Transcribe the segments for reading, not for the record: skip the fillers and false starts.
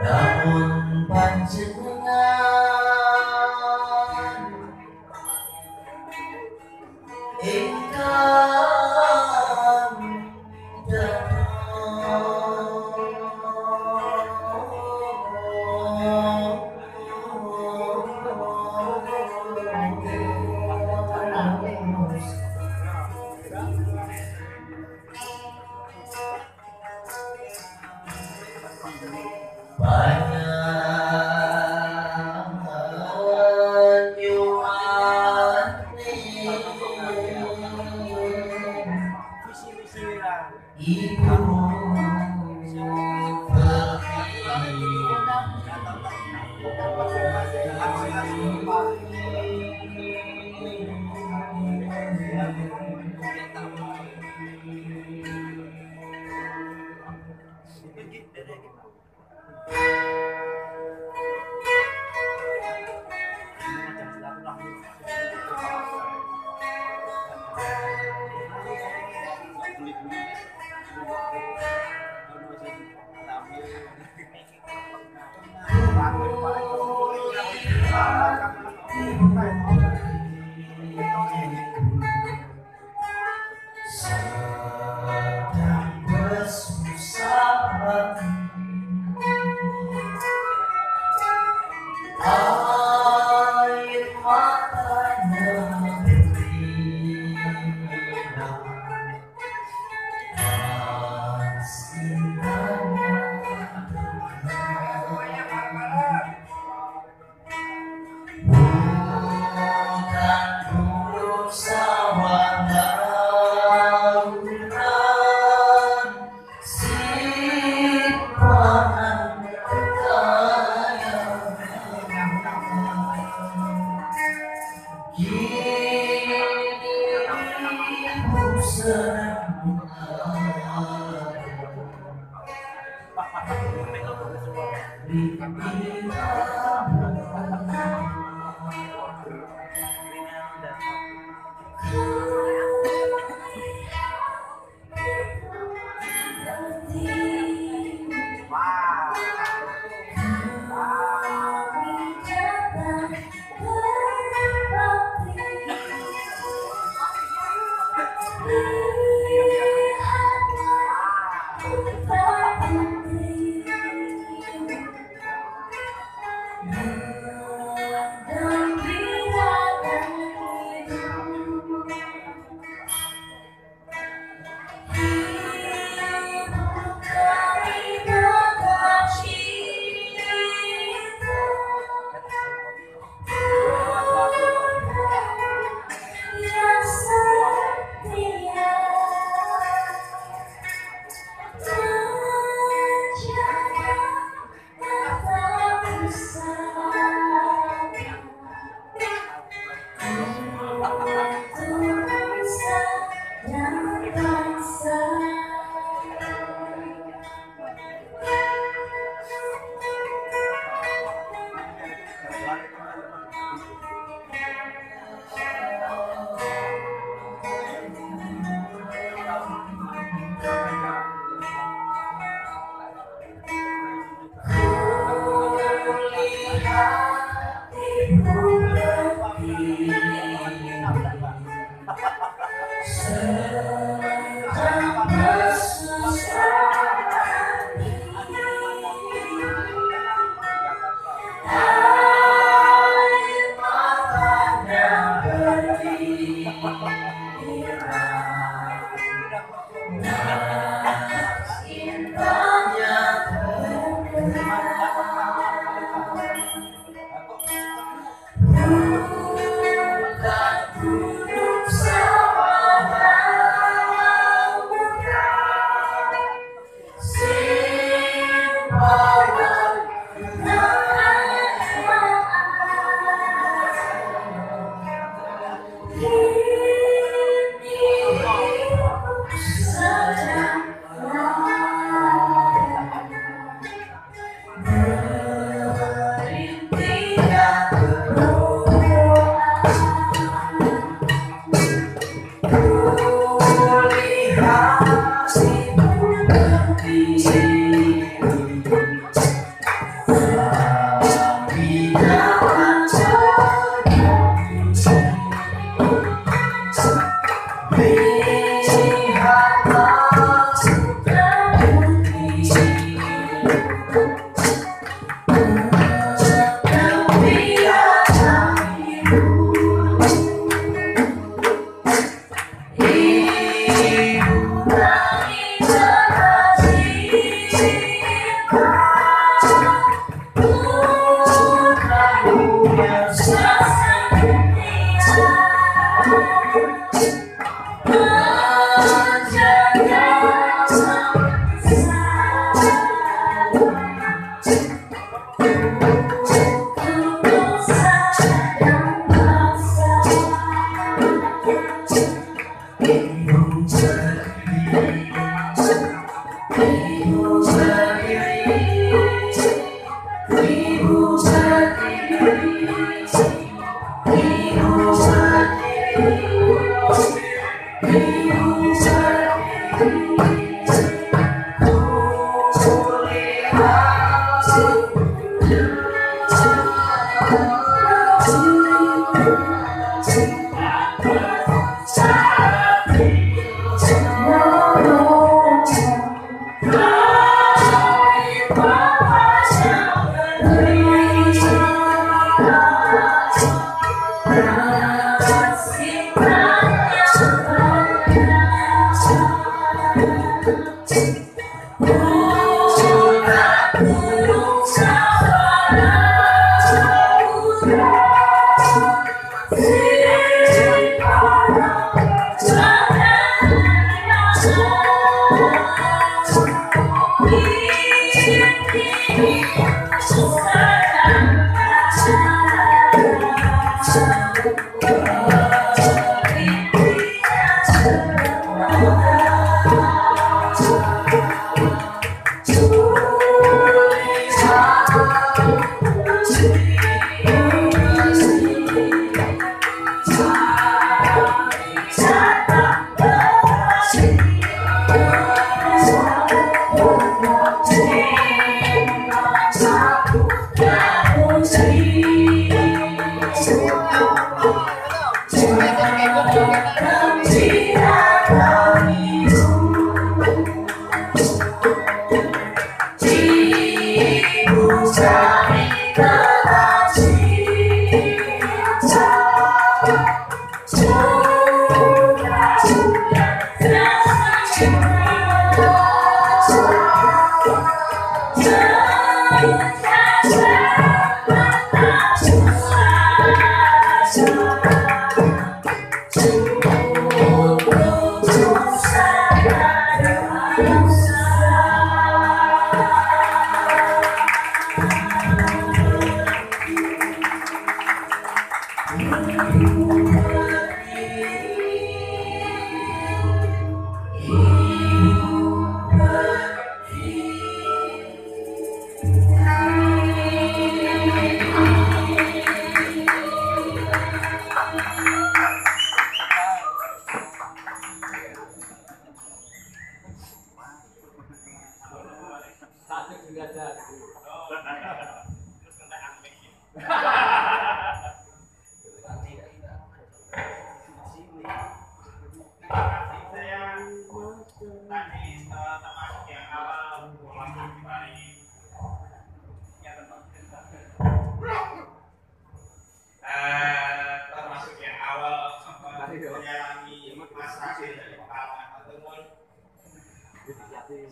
Namun panjenengan ingkang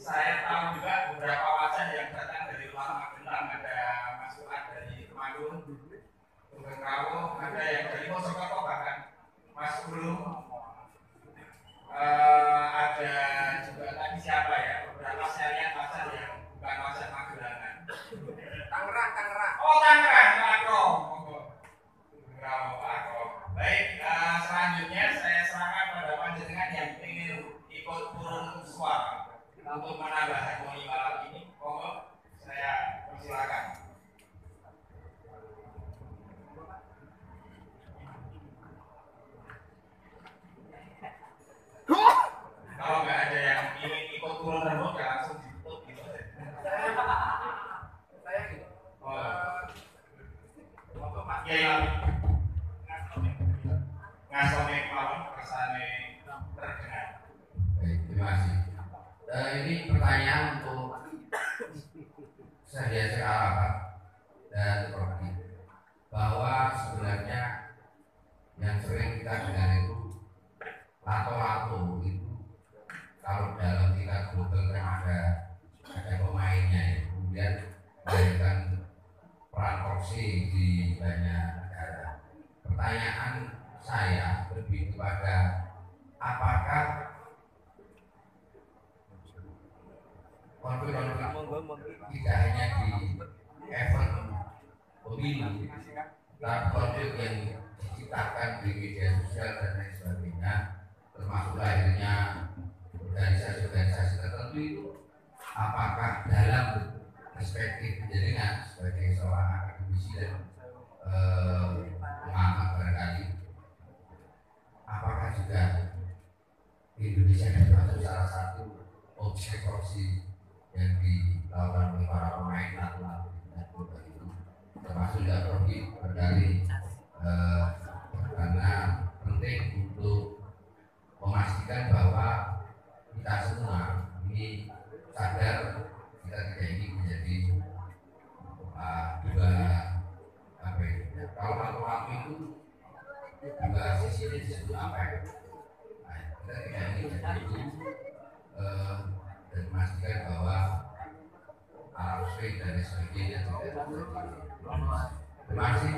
Saya tahu juga beberapa wajah yang datang dari luar negeri. sebelum ada juga tadi siapa ya, beberapa saya lihat pasar yang bukan pasar Magelangan. Tangerang. Oh Tangerang, Makro. Baik, selanjutnya saya serahkan pada panjenengan yang ingin ikut turun suara untuk menambah harmoni malam ini. Monggo, saya persilakan. Kalau nggak ada yang ingin ikut turun rembuk, ya langsung ditutup gitu. Saya gitu. Pak Kiai ngasome mawon kersane terdengar. Baik, terima kasih. Ini pertanyaan untuk saya Arafat dan Rocky, bahwa sebenarnya yang sering kita dengar itu lato-lato itu, kalau dalam tingkat global kan ada pemainnya ya, kemudian memberikan peran proksi di banyak negara. Pertanyaan saya lebih kepada apakah konflik tidak hanya di event pemilu, tapi konflik yang diciptakan di media sosial dan lain sebagainya, termasuk lahirnya organisasi-organisasi tertentu itu, apakah dalam perspektif penjaringan sebagai seorang akademisi dan pengamat barangkali, apakah juga Indonesia termasuk salah satu objek korupsi yang dilakukan oleh para pemain nasional itu, termasuk juga Rocky barangkali, karena penting untuk memastikan bahwa kita semua ini sadar kita tidak ingin menjadi dua apa ya, kalau laku itu dua sisi disebut apa ya, nah, kita tidak ingin menjadi itu, dan memastikan bahwa Arab Spring dan sebagainya tidak terjadi. Terima kasih.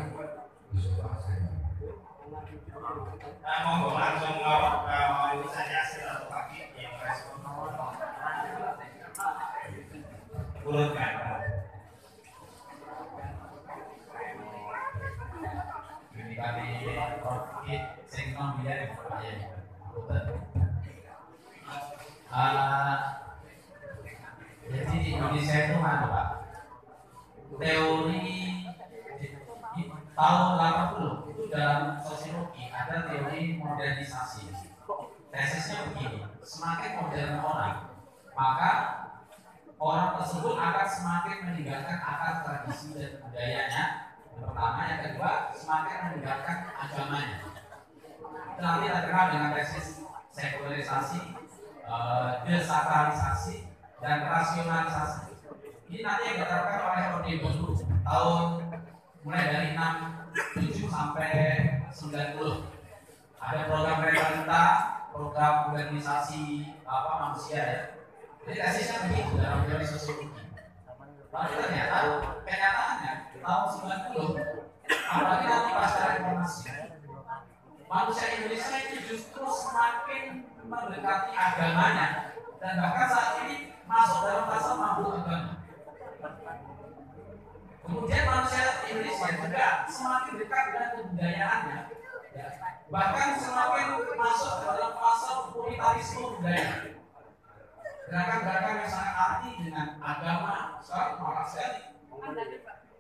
Monggo langsung mau saja hasil atau pagi yang respon urutkan. Ini kami profit sing biar jadi di Indonesia itu mana Pak? Teori di tahun 80 itu dalam sosiologi ada teori modernisasi. Tesisnya begini, semakin modern orang, maka orang tersebut akan semakin meninggalkan akar tradisi dan budayanya. Yang pertama, yang kedua, semakin meninggalkan agamanya. Itu nanti terkenal dengan tesis sekularisasi, desakralisasi, dan rasionalisasi. Ini nanti yang diterapkan oleh Orde Baru tahun mulai dari 67 sampai 90. Ada program realita, program modernisasi manusia ya. Jadi tesisnya begitu dalam teori sosiologi. Tapi ternyata kenyataannya tahun 90, apalagi nanti pasca reformasi, manusia Indonesia itu justru semakin mendekati agamanya dan bahkan saat ini masuk dalam fase mabuk agama. Kemudian manusia Indonesia juga semakin dekat dengan kebudayaannya, ya. Bahkan semakin masuk dalam fase puritanisme budaya. Gerakan-gerakan yang sangat anti dengan agama sekarang marah sekali.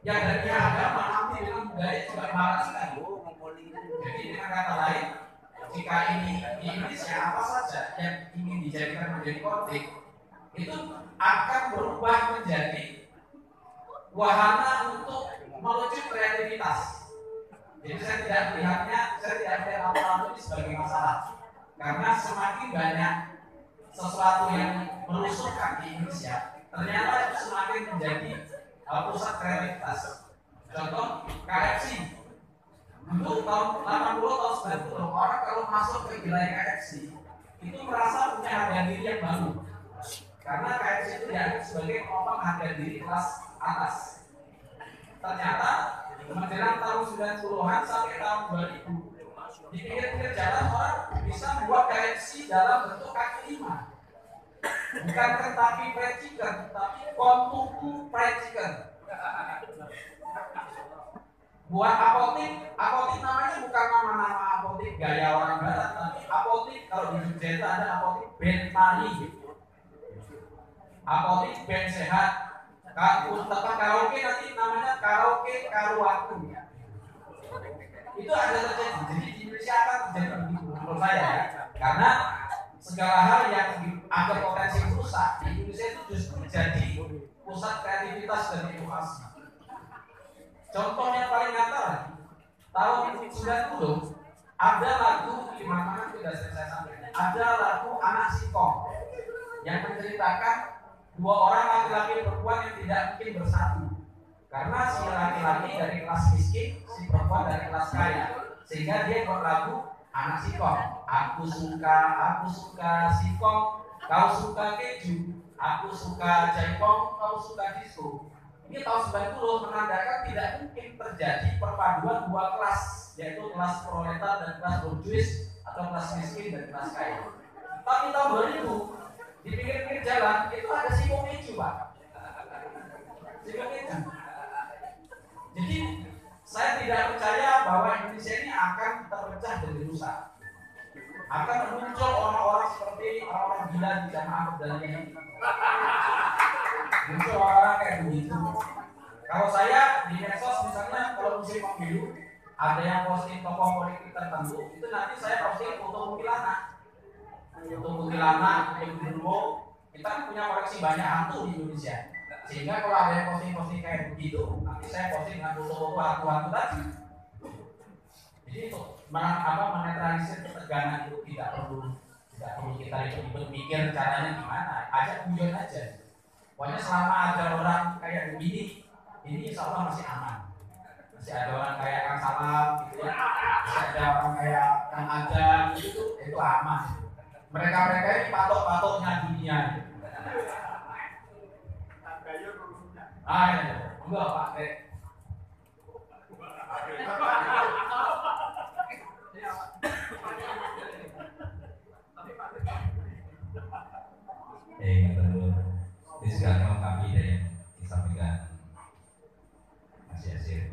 Yang dari agama anti dengan budaya juga marah sekali. Jadi dengan kata lain, jika ini di Indonesia apa saja yang ingin dijadikan menjadi konflik, itu akan berubah menjadi wahana untuk melucut kreativitas. Jadi saya tidak melihat apa-apa ini sebagai masalah, karena semakin banyak sesuatu yang merusukkan di Indonesia, ternyata itu semakin menjadi pusat kreativitas. Contoh KFC. Dulu tahun 80 tahun 90 orang kalau masuk ke wilayah KFC itu merasa punya harga diri yang baru, karena KFC itu dianggap sebagai penopang harga diri kelas atas. Ternyata menjelang tahun 90-an sampai tahun 2000 Di pinggir-pinggir jalan orang bisa membuat KFC dalam bentuk kaki lima. Bukan Kentucky Fried Chicken, tapi Kontuku Fried Chicken. Buat apotik namanya bukan nama-nama apotik gaya orang barat, tapi apotik kalau di Jogja itu ada apotik Ben Mari, apotik Ben Sehat. Tempat karaoke nanti namanya karaoke Karuaku. Itu ada terjadi. Jadi di Indonesia akan terjadi begitu menurut saya ya. Karena segala hal yang dianggap potensi rusak di Indonesia itu justru jadi pusat kreativitas dan inovasi. Contoh yang paling nyata tahun 90 ada lagu di mana sudah saya sampaikan. Ada lagu Anak Singkong yang menceritakan dua orang laki-laki perempuan yang tidak mungkin bersatu. Karena si laki-laki dari kelas miskin, si perempuan dari kelas kaya. Sehingga dia buat lagu Anak Singkong. Aku suka singkong, kau suka keju. Aku suka jaipong, kau suka disco. Ini tahun 90 menandakan tidak mungkin terjadi perpaduan dua kelas, yaitu kelas proletar dan kelas borjuis atau kelas miskin dan kelas kaya. Tapi tahun 2000 di pinggir-pinggir jalan itu ada singkong keju, Pak. Singkong keju. Jadi saya tidak percaya bahwa Indonesia ini akan terpecah dan rusak. Akan muncul orang-orang seperti orang-orang gila di zaman Ahmad Dhani ini. Muncul orang-orang kayak begitu. Kalau saya di medsos misalnya kalau musim pemilu ada yang posting tokoh politik tertentu, itu nanti saya posting foto kuntilanak. Foto kuntilanak, foto kita punya koleksi banyak hantu di Indonesia. Sehingga kalau ada yang posting-posting kayak begitu, nanti saya posting dengan foto-foto hantu-hantu tadi. Jadi itu menetralisir ketegangan itu tidak perlu kita ribet-ribet mikir caranya gimana, ajak guyon aja. Pokoknya selama ada orang kayak begini, ini insya Allah masih aman. Masih ada orang kayak Kang Salam gitu ya, masih ada orang kayak Kang Adam itu aman. Mereka ini patok-patoknya dunia. Ya, enggak pakai. Ini sekarang kami yang disampaikan Mas Yasir.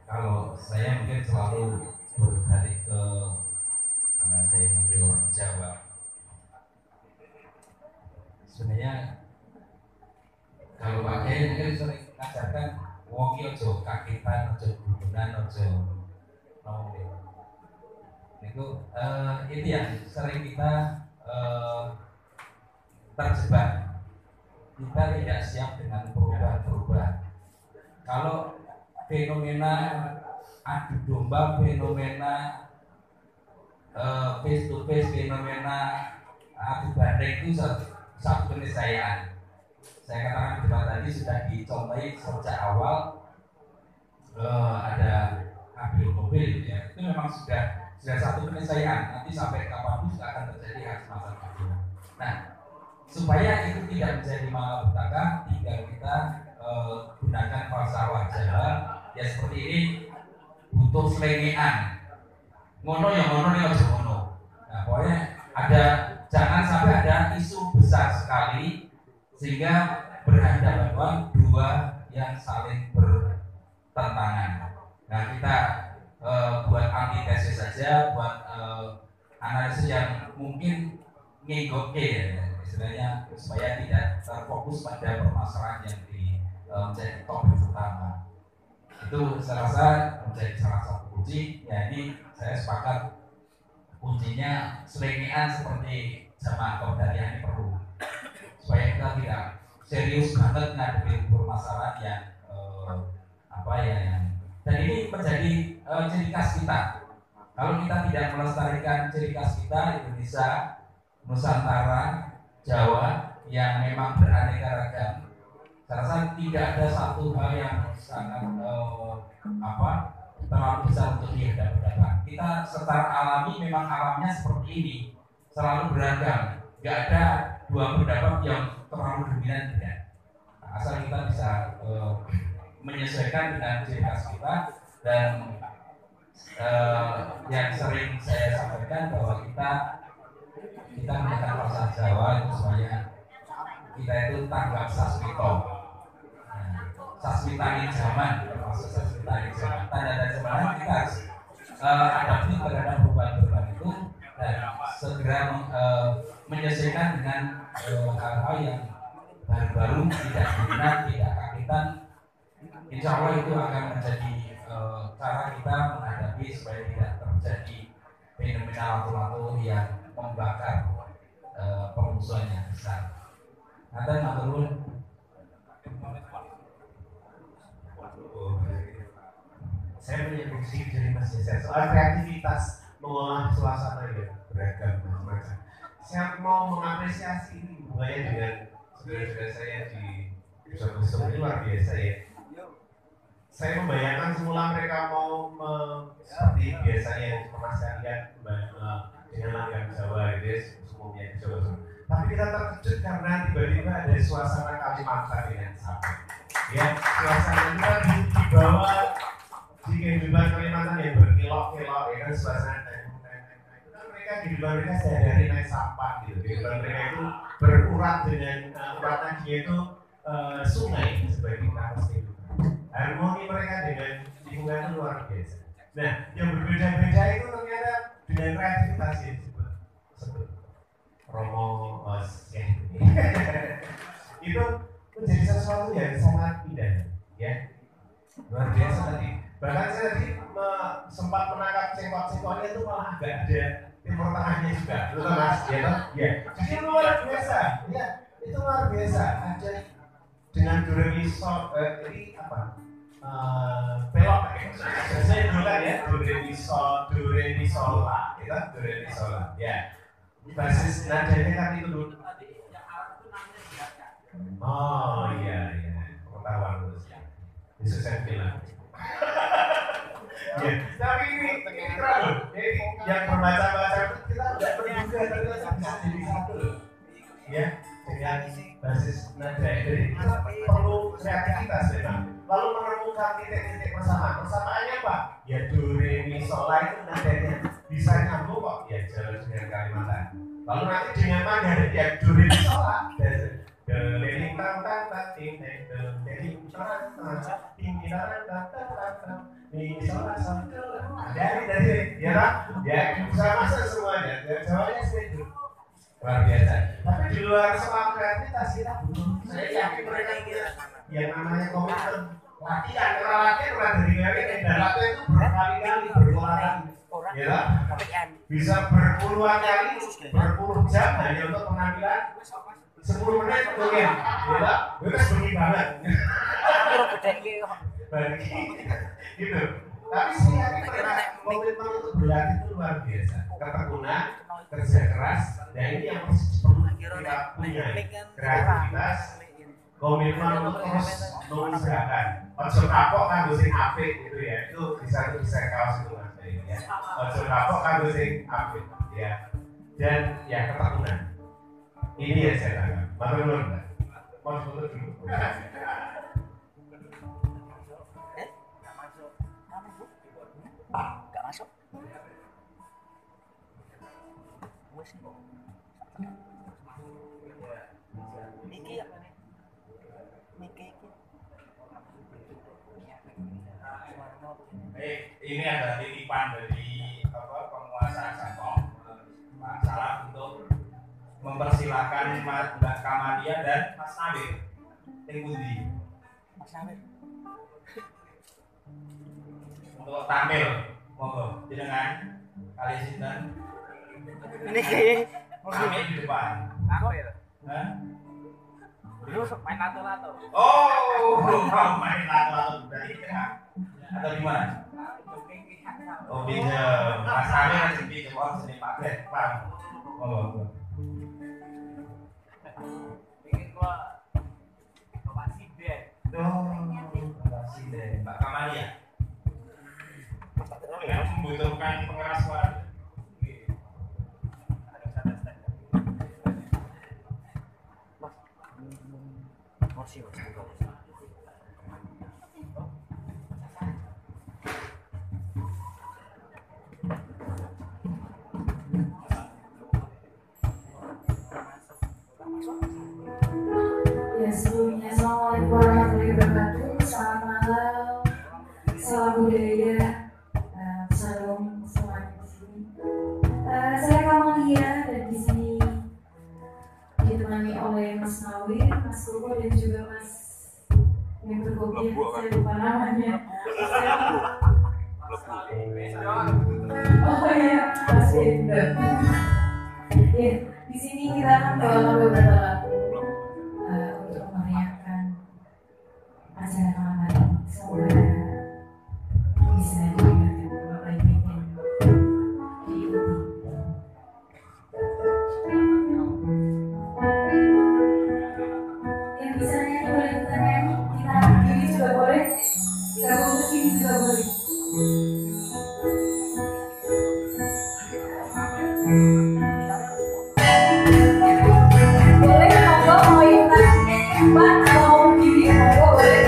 Kalau saya mungkin selalu berbalik ke karena saya negeri orang Jawa. Sebenarnya kalau Pak Kiai mungkin sering mengajarkan wong iki aja kagetan, aja gugunan, aja itu yang sering kita terjebak. Kita tidak siap dengan perubahan-perubahan. Kalau fenomena adu domba, fenomena face to face, fenomena adu banding itu satu keniscayaan. Saya katakan di depan tadi sudah dicontohi sejak awal ada mobil ya. Itu memang sudah satu keniscayaan. Nanti sampai kapanpun juga akan terjadi hal semacam itu. Nah, supaya itu tidak menjadi malapetaka, tinggal kita gunakan falsafah Jawa ya seperti ini, butuh selengean. Ngono ya ngono nih aja ngono. Nah, pokoknya jangan sampai ada isu besar sekali sehingga berhadapan dua yang saling bertentangan. Nah, kita buat antitesis saja, buat analisis yang mungkin ngegoke ya, istilahnya supaya tidak terfokus pada permasalahan yang menjadi topik utama. Itu saya rasa menjadi salah satu kunci. Ya, ini saya sepakat kuncinya selengean seperti jamaah Qadariyah ini perlu, supaya kita tidak serius banget menghadapi permasalahan yang dan ini menjadi ciri khas kita. Kalau kita tidak melestarikan ciri khas kita Indonesia, Nusantara, Jawa yang memang beraneka ragam, saya rasa tidak ada satu hal yang sangat terlalu besar untuk dihadap-hadapkan. Kita secara alami memang alamnya seperti ini, selalu beragam. Tidak ada dua pendapat yang terlalu dominan, tidak. Asal kita bisa menyesuaikan dengan ciri khas kita dan yang sering saya sampaikan bahwa kita menggunakan bahasa Jawa itu supaya kita itu tanggap sasmito. Sasmitani zaman, termasuk sasmitani zaman. Tanda zaman kita harus adaptif terhadap perubahan itu dan segera menyesuaikan dengan hal-hal yang baru-baru, tidak dominan, tidak kagetan. Insya Allah itu akan menjadi cara kita menghadapi supaya tidak terjadi fenomena waktu-waktu yang membakar permusuhan yang besar. Nanti maturun. Saya menyebut sedikit dari Mas Yesa soal kreativitas mengolah suasana ya beragam macam-macam. Saya mau mengapresiasi hubungannya dengan saudara-saudara saya di Desa ini luar biasa ya. Saya membayangkan semula mereka mau seperti biasanya yang pernah saya lihat dengan langgam Jawa gitu ya, umumnya di Jawa. Tapi kita terkejut karena tiba-tiba ada suasana Kalimantan dengan sampai. Ya, suasana itu kan dibawa di kehidupan Kalimantan yang berkelok-kelok ya kan suasana itu kan mereka kehidupan mereka sehari-hari naik sampah gitu. Kehidupan mereka itu berurat dengan uratan dia itu sungai sebagai nafas kehidupan. Harmoni mereka dengan lingkungan itu luar biasa. Nah, yang berbeda-beda itu ternyata dengan kreativitas yang disebut Romo ya. Itu menjadi sesuatu yang sangat indah, ya, luar biasa tadi. Bahkan saya tadi sempat menangkap cengkok-cengkoknya itu malah agak ada timur tengahnya juga, betul Mas? Ya, toh? Ya. Jadi luar biasa, ya, itu luar biasa. Ada dengan do re mi sol, ini apa? Pelok, saya dulu ya, do re mi sol la, gitu, do re mi sol la, ya. Basis nadanya kan itu dulu. Oh iya, pengetahuan terus. Bisa saya bilang. Ya, tapi ini terlalu. Yang berbaca-baca itu kita tidak menduga ternyata bisa jadi satu. Ya, dengan basis nada. Jadi kita perlu kreativitas memang. Lalu menemukan titik-titik persamaannya apa? Ya do re mi sol la itu nadanya bisa nyambung kok. Ya Jawa dengan Kalimantan. Lalu nanti dengan Mandarin ya do re mi sol la. Dari ya bisa masuk semuanya. Jawabnya setuju. Luar biasa. Tapi di luar soal kreativitas kita butuh. Saya yakin mereka yang namanya komitmen latihan. Kalau latihan dari kemarin dan latihan itu berkali-kali berulang. Ya, bisa berpuluhan kali, berpuluh jam hanya untuk pengambilan 10 menit mungkin, ya, itu sebegini banget. Bagi, gitu. Tapi sih mereka komitmen untuk berlatih itu luar biasa. Ketekunan, kerja keras, dan ini yang perlu kita punya kreativitas, komitmen untuk terus mengusahakan. Ojo kapok kanggo sing apik gitu ya. Itu bisa kaos itu Mas ya. Ojo kapok kanggo sing apik ya. Dan ya ketekunan. Ini yang saya tangkap. Matur nuwun. Mau foto dulu. Gak masuk. Miki apa nih? Miki. Ini ada titipan dari penguasa Sabong, Pak Salah untuk mempersilahkan Mbak Kamalia dan Mas Nawir. Tinggundi. Mas Nawir. Untuk tampil, monggo jenengan kali sinten. Niki. Kami di depan. Tampil. Hah? Lu main lato-lato. Oh, main lato-lato dari tengah. Atau di mana? Oh, pinjam. Mas Nawir masih pinjam uang sini Pak Gret, Pak. Monggo. Ingin gua Bapak Siden. Bapak Siden. Mbak Kamalia. Ya, membutuhkan pengeras suara. juga Mas yang berkopi, saya lupa namanya. Oh iya, Mas Indra. Ya, di sini kita akan bawakan beberapa lagu untuk meriahkan acara malam hari. Semoga bisa didengarkan Bapak Ibu yang diikuti. Yang bisa nyanyi boleh kita nyanyi, kita diri juga boleh, kita bungkus ini juga boleh. Boleh monggo mau ikutan nyanyi Mbak atau diri monggo boleh.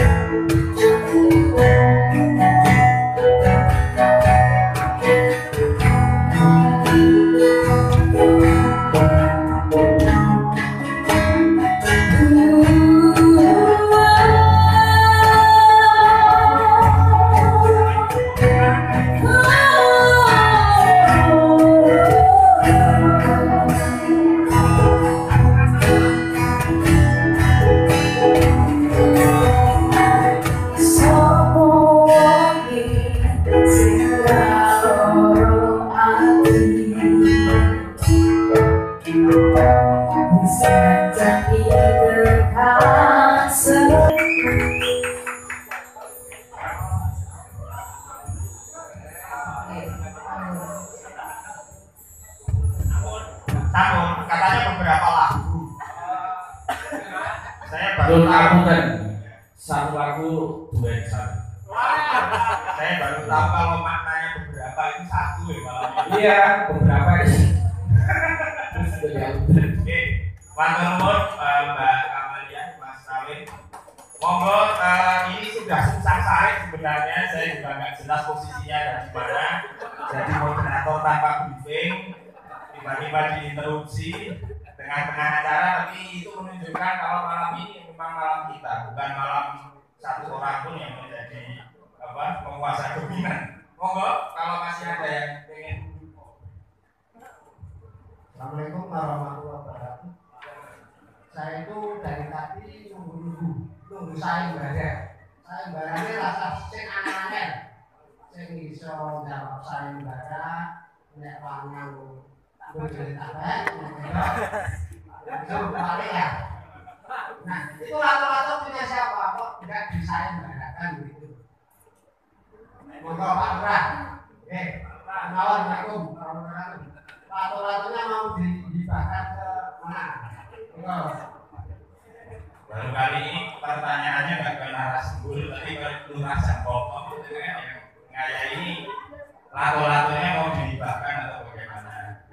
Namun katanya beberapa lagu. Saya baru Belum tahu. aku kan satu lagu dua yang satu. Saya baru tahu kalau maknanya beberapa itu satu ya malam ini. Iya, beberapa ini. Terus jadi Oke, matur nuwun Mbak Amalia, Mas Kawin. Monggo ini sudah susah saya sebenarnya, saya juga nggak jelas posisinya dan di mana. Jadi moderator tanpa briefing, tiba-tiba diinterupsi dengan tengah acara, tapi itu menunjukkan kalau malam ini memang malam kita, bukan malam satu orang pun yang menjadi penguasa dominan. Monggo kalau masih ada yang pengen. Assalamualaikum warahmatullahi wabarakatuh. Saya itu dari tadi nunggu sayembara. Sayembaranya rasa sing aneh-aneh. Sing iso jawab sayembara nek wanang bojoe tabek. Itu paling ya. Nah, itu rata-rata punya siapa? Kok tidak disayembarakan gitu. Monggo Pak Lurah. Assalamualaikum warahmatullahi wabarakatuh. Ratu-ratunya mau dibakar ke mana? Baru kali ini pertanyaannya nggak ke narasumber, tapi ke Lurah Jangkoko ngaya ini ratu-ratunya mau dibakar atau bagaimana?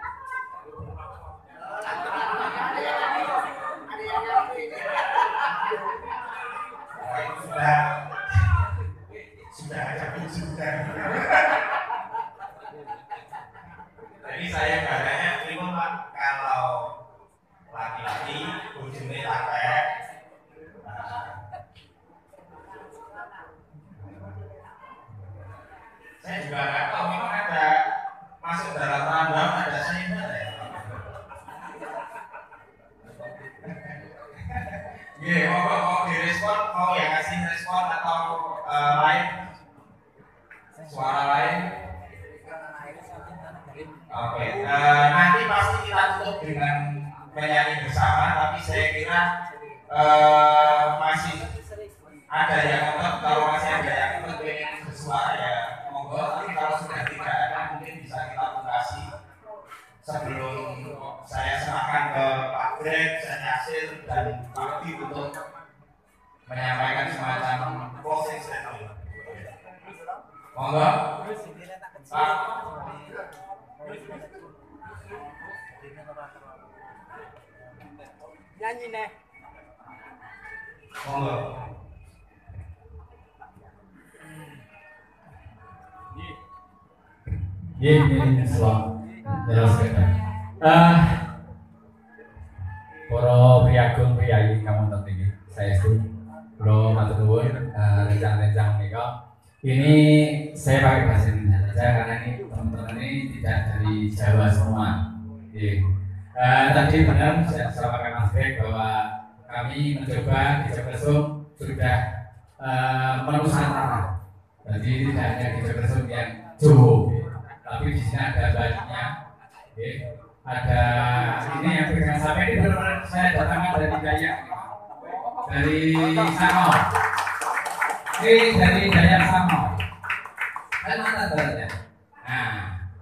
Oh, itu sudah ada sudah. Jadi saya badannya terima Pak, kalau laki-laki ujungnya tabek. Saya juga nggak tahu memang ada masuk dalam rundown ada sayembara ya. Iya, mau direspon, mau yang ngasih respon atau lain suara lain. Oke, nanti pasti kita tutup dengan menyanyi bersama, tapi saya kira masih ada yang nonton. Kalau masih ada yang nonton pengen bersuara ya monggo, tapi kalau sudah tidak ada mungkin bisa kita pungkasi sebelum saya serahkan ke Pak Greg, saya Yasir dan Pak Pi untuk menyampaikan semacam closing statement. Monggo, Pak. Nyanyi nih. Monggo. Ini selalu jelaskan. Para priagung priayi kamu tinggi, saya itu belum matur nuwun rencang-rencang menika. Ini saya pakai bahasa Indonesia saja karena ini teman-teman ini tidak dari Jawa semua. Tadi benar saya sampaikan Mas Greg bahwa kami mencoba di Jogersum sudah menusantara. Jadi tidak hanya di Jogersum yang Jowo, tapi di sini ada Balinya, ada ini yang pegang sampai ini benar-benar saya datangkan dari Dayak, dari Sango. Ini dari Dayak Sango. Kalimantan Barat ya. Nah,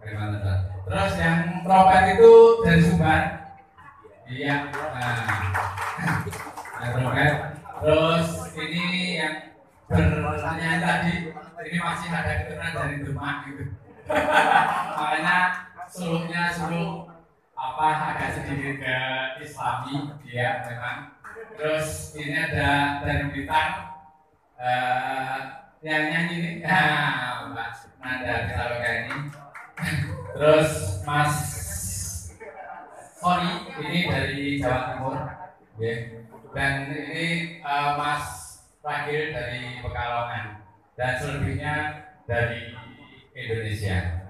Kalimantan Barat. Terus yang trompet itu dari Sumbar. Iya. Nah, trompet. Terus ini yang bertanya tadi, ini masih ada keturunan dari Demak gitu. Makanya suluk agak sedikit ke Islami dia memang. Terus ini ada dari Blitar. Yang nyanyi ini, Mbak Nanda Pitaloka ini. Terus Mas Sony ini dari Jawa Timur, dan ini Mas Ragil dari Pekalongan, dan selebihnya dari Indonesia.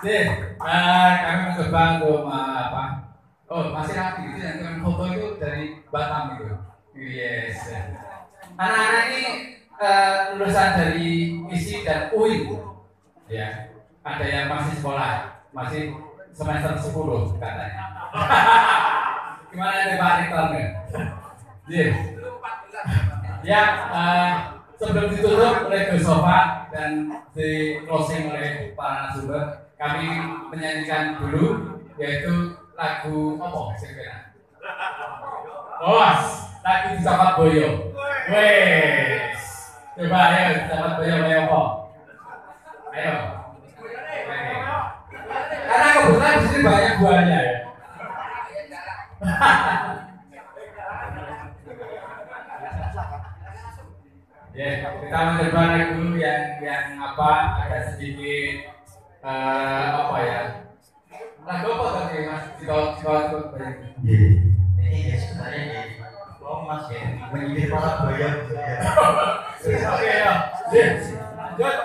Kami mencoba untuk apa? Oh, masih lagi itu yang foto itu dari Batam itu. Yes. Anak-anak ini lulusan dari ISI dan UIN, ya. Ada yang masih sekolah, masih semester 10 katanya. Gimana nih Pak Rektor? Ya, sebelum ditutup oleh Gus Sofa dan di closing oleh para narasumber, kami menyanyikan dulu yaitu lagu apa sebenarnya? Lagu Sahabat Boyo. Wes, coba ayo Sahabat Boyo kayak apa? Ayo. Karena kebetulan di sini banyak buahnya ya. Ya, kita mencoba lagu yang apa agak sedikit apa ya? Lagu apa tadi Mas? Kalau ini ya sebenarnya Mas ya menyindir para buaya ya. Oke ya. Lanjut.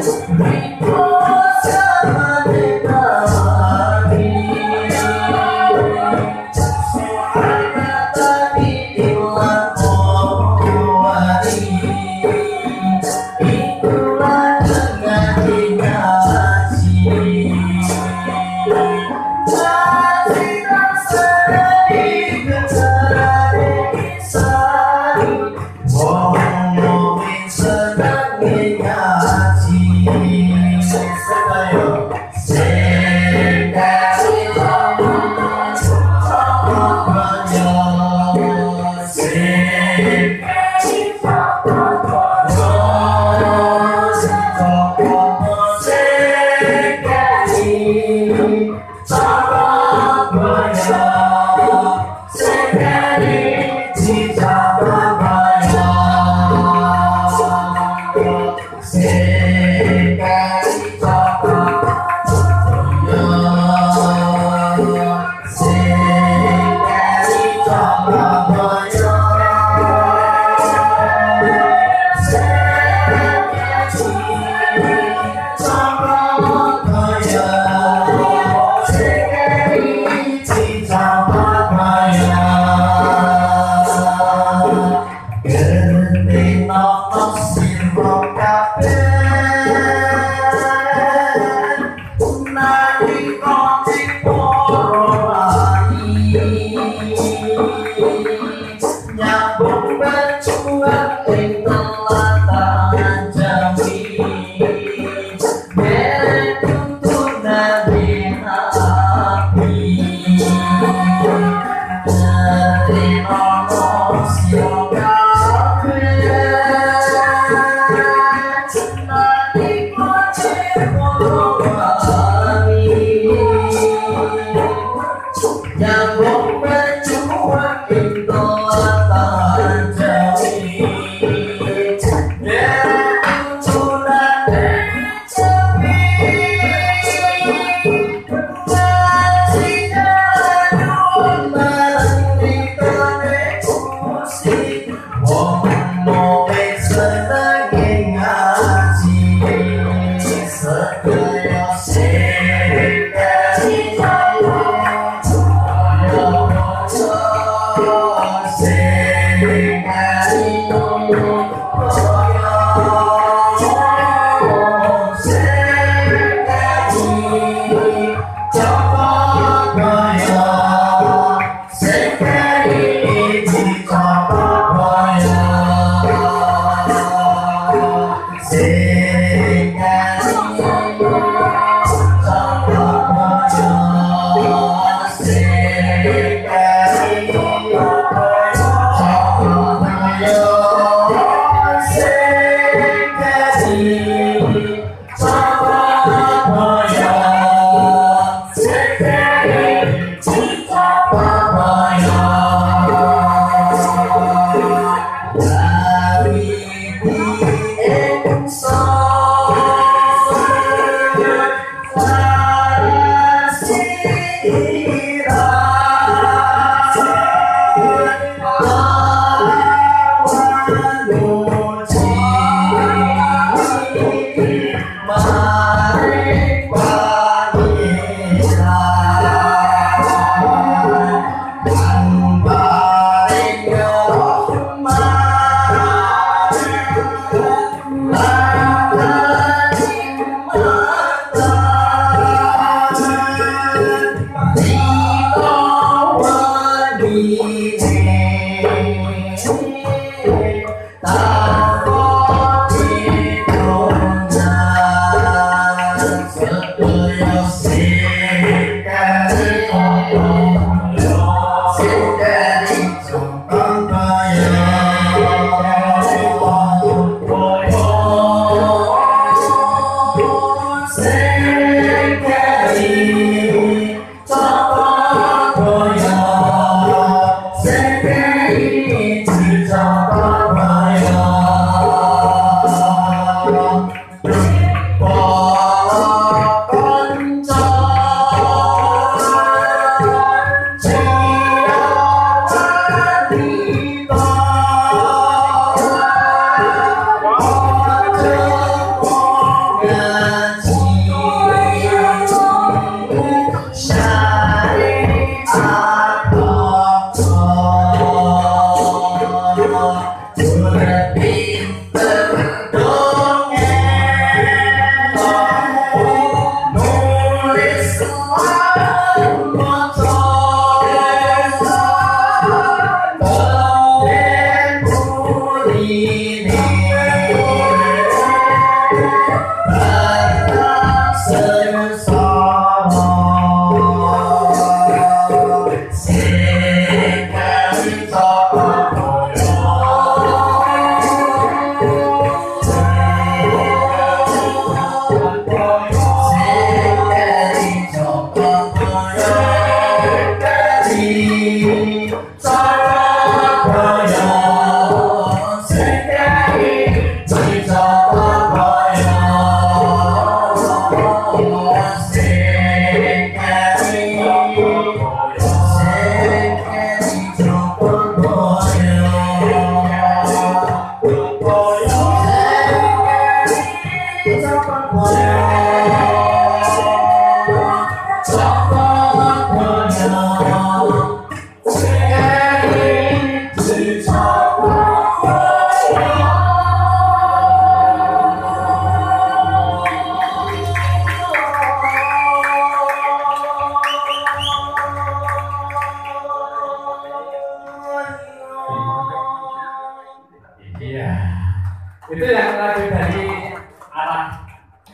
Yeah.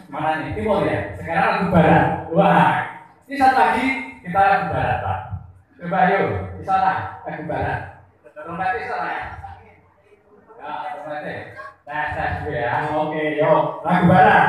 Mana nih? Timur ya? Sekarang lagu barat. Wah, ini satu lagi kita lagu barat, Pak. Coba yuk, di sana lagu barat. Trompetnya di sana ya? Ya, trompetnya. Tes dulu ya. Oke, yuk lagu barat.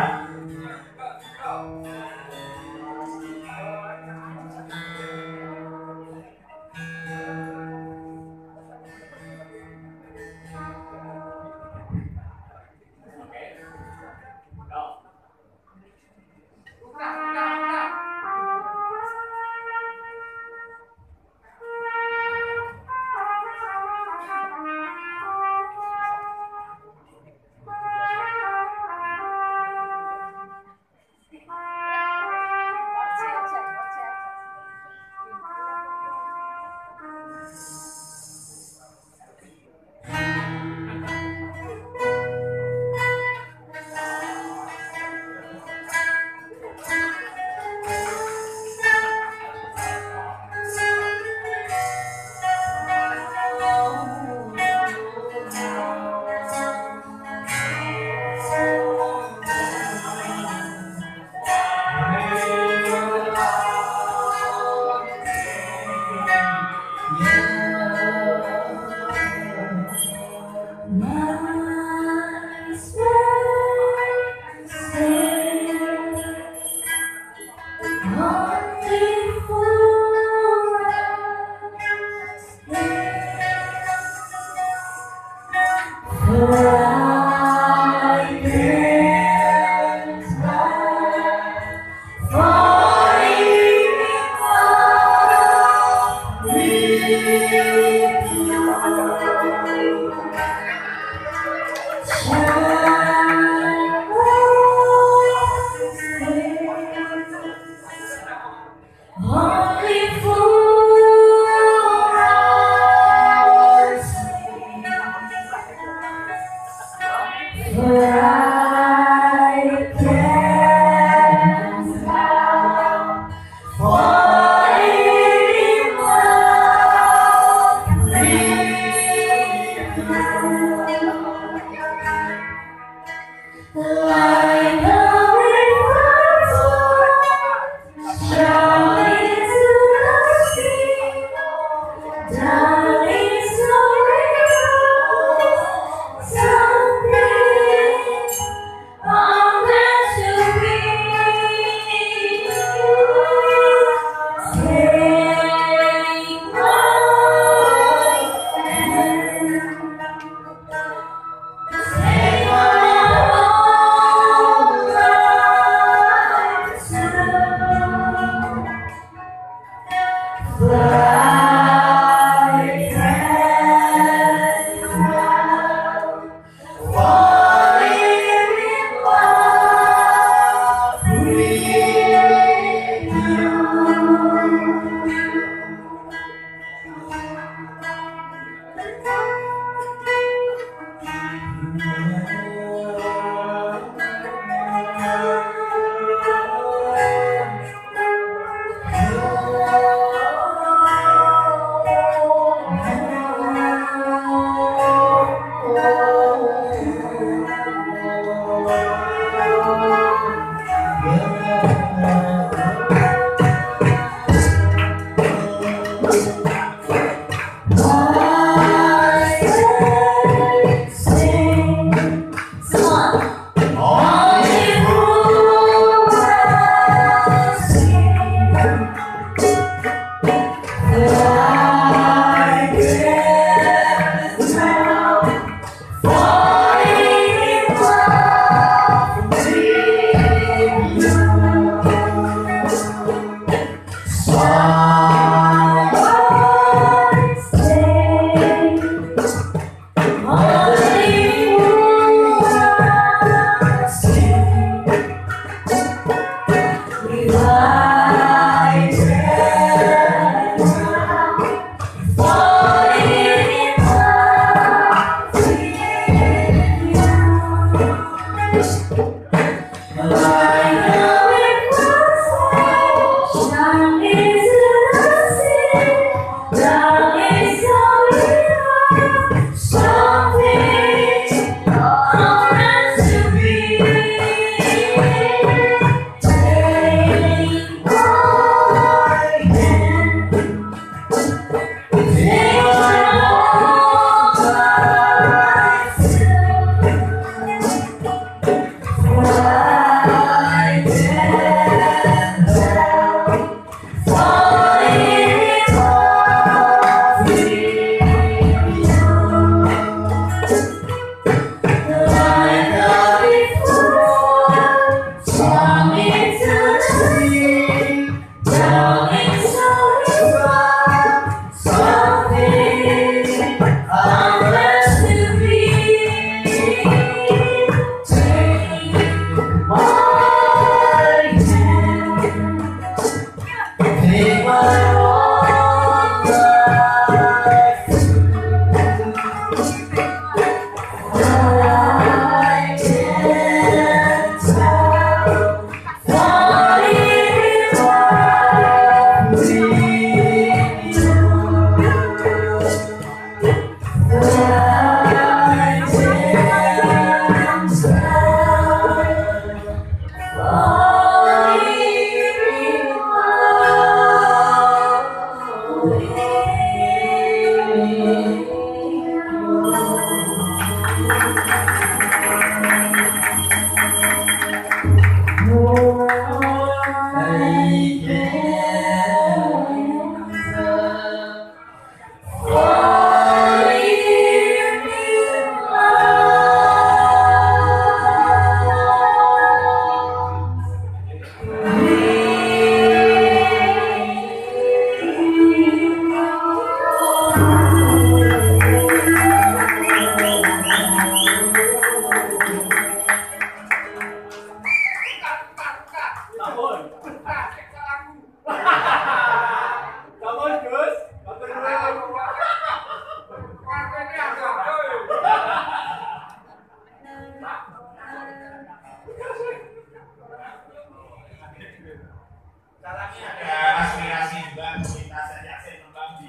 Caranya ada aspirasi juga kita saja tentang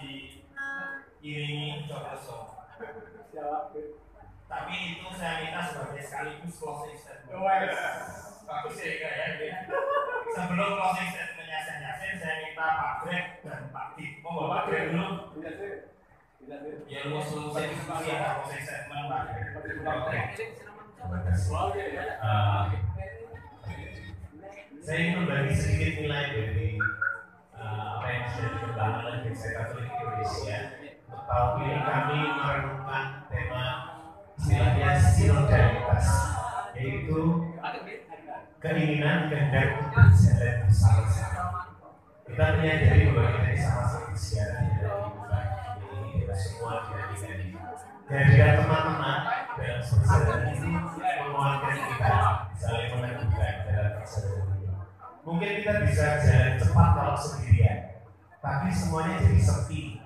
diiringi Cokroso. Tapi itu saya minta sebagai sekaligus closing statement. Bagus ya kayaknya. Sebelum closing statementnya saya minta Pak Greg dan Pak Dik. Mau Pak Greg dulu? Ya lu selesai diskusi ada closing statement Pak Greg. Oke. Saya ingin berbagi sedikit nilai dari apa yang sudah dikembangkan oleh Gereja Katolik Indonesia. Untuk tahun ini kami merenungkan tema istilahnya sinodalitas, yaitu keinginan kehendak berjalan bersama-sama. Kita menyadari bahwa kita ini sama-sama bersiaran di dalam kehidupan ini, kita semua dinamika. Kehadiran teman-teman dalam perjalanan ini menguatkan kita saling meneguhkan dalam perjalanan ini. Mungkin kita bisa jalan cepat kalau sendirian, tapi semuanya jadi sepi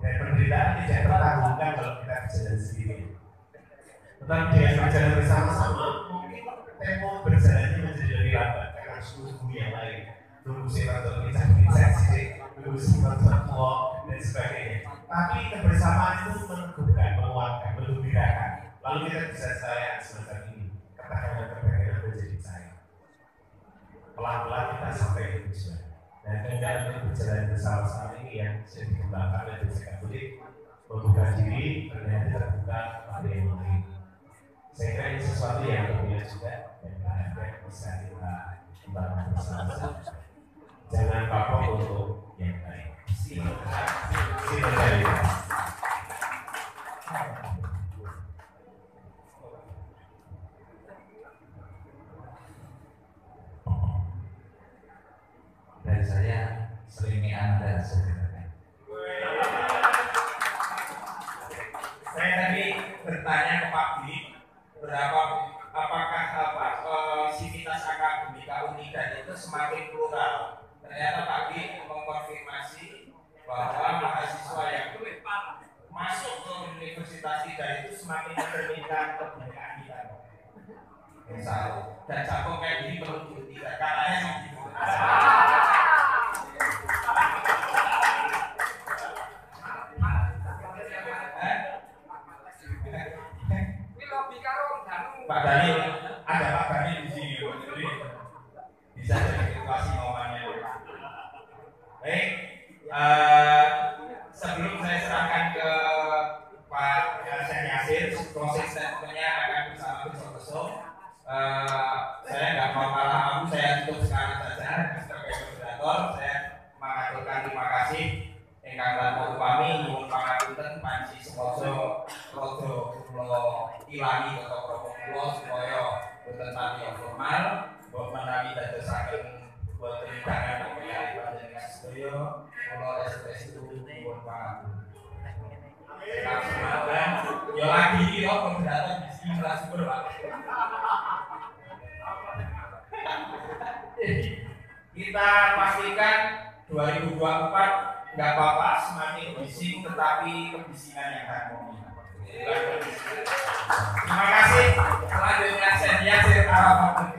dan penderitaan tidak tertanggungkan kalau kita berjalan sendiri. Tetapi dengan berjalan bersama-sama, mungkin tempo berjalannya menjadi lebih lambat karena suhu yang lain. Tunggu sifat insensitif, tunggu sifat tua dan sebagainya. Tapi kebersamaan itu meneguhkan, menguatkan, menggembirakan. Lalu kita bisa sayang semacam ini, katakan menjadi sayang. Pelan-pelan kita sampai ke tujuan. Dan kehendak untuk berjalan bersama-sama ini yang sudah dikembangkan oleh Gereja Katolik, membuka diri, ternyata terbuka pada yang lain. Saya kira ini sesuatu yang berbeda juga dan berharga bisa kita kembangkan bersama-sama. Jangan kapok untuk yang lain. Sinodalitas. Dari saya selingi Anda sebenarnya. Saya tadi bertanya ke Pak Dik, apakah sivitas akademika Unidan itu semakin plural. Ternyata Pak Dik mengkonfirmasi bahwa mahasiswa yang masuk ke universitas kita itu semakin mencerminkan kebinekaan kita. Insya Allah. Dan cabang kayak gini perlu dibuktikan. Caranya seperti itu. Pak Dani, ada Pak Dani di sini, jadi bisa jadi situasi momennya. Baik, sebelum saya serahkan ke Pak Syekh Yasir, closing statement-nya akan bersama Besok. Saya nggak mau kalah aku, saya tutup sekarang saja sebagai moderator. Saya mengaturkan terima kasih ingkang lanjut upami nyuwun pangapunten panci semoga rodo kula ilangi atau promo kula supaya boten pati formal mbok menawi dadosaken boten tangan kaya panjenengan sedaya kula restu nyuwun pangapunten. Semoga yo lagi iki kok moderator bismillah syukur Pak. Kita pastikan 2024 nggak apa-apa semakin bising, tetapi kebisingan yang harmoni. Terima kasih. Selanjutnya saya Yasir Arafat.